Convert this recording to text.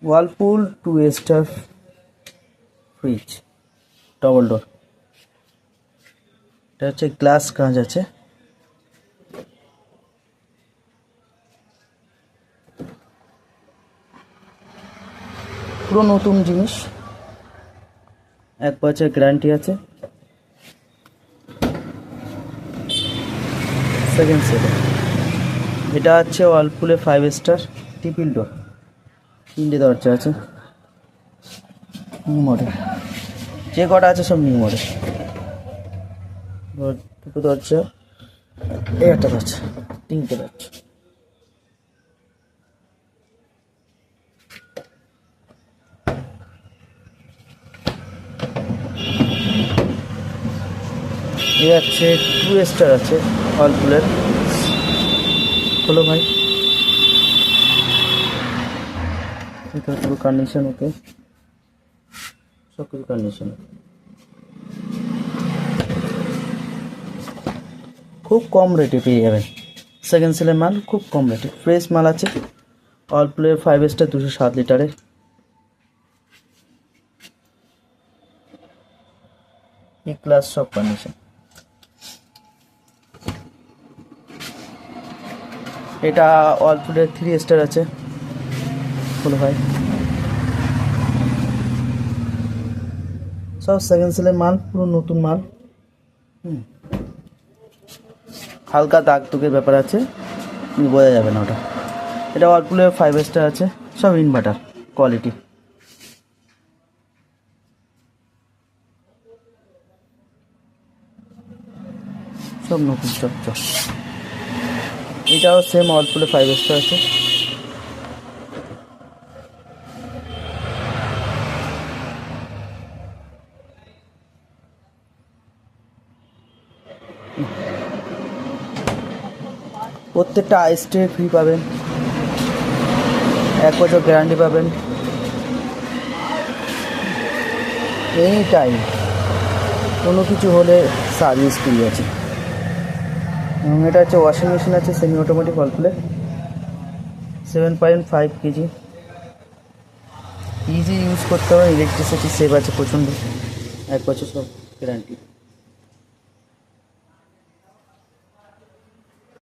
Whirlpool 2 star fridge, double door. এটা হচ্ছে glass কাঁচ আছে। পুরো নতুন জিনিস, 1 বছর গ্যারান্টি আছে। Second set. এটা হচ্ছে ওয়ার্লপুলে 5 স্টার ট্রিপল ডোর, 3টে দরজা আছে। নিউ মডেল, যে কটা আছে সব নিউ মডেল। দুটো দরজা, এই একটা দরজা, 3টে দরজা। এ আছে 2 স্টার আছে ওয়ার্লপুলের। হলো ভাই, এটা পুরো কন্ডিশন ওকে, সব কিছু কন্ডিশন। খুব কম রেটে পেয়ে যাবেন, সেকেন্ড সেলের মাল খুব কম রেটে, ফ্রেশ মাল আছে। ওয়ার্লপুলের 5 স্টার 207 লিটারের। এ ক্লাস সব কন্ডিশন। এটা ওয়ার্লপুলের 3 স্টার আছে। বলো ভাই, সব সেকেন্ড সেলের মাল, পুরো নতুন মাল। হালকা দাগ দুগের ব্যাপার আছে, বোঝা যাবে না ওটা। এটা ওয়ার্লপুলের 5 স্টার আছে, সব ইনভার্টার কোয়ালিটি। সব নতুন চকচক। এটাও সেম ওয়ার্লপুলে 5 স্টার আছে। প্রত্যেকটা আইস্টে ফ্রি পাবেন, 1 বছর গ্যারান্টি পাবেন। এনি টাইম কোনো কিছু হলে সার্ভিস ফ্রি আছে। এবং এটা হচ্ছে ওয়াশিং মেশিন আছে সেমি অটোমেটিক ওয়ার্লপুলে, 7.5 কেজি। ইজি ইউজ করতে হবে, ইলেকট্রিসিটি সেভ আছে প্রচণ্ড, 1 বছর সব গ্যারান্টি।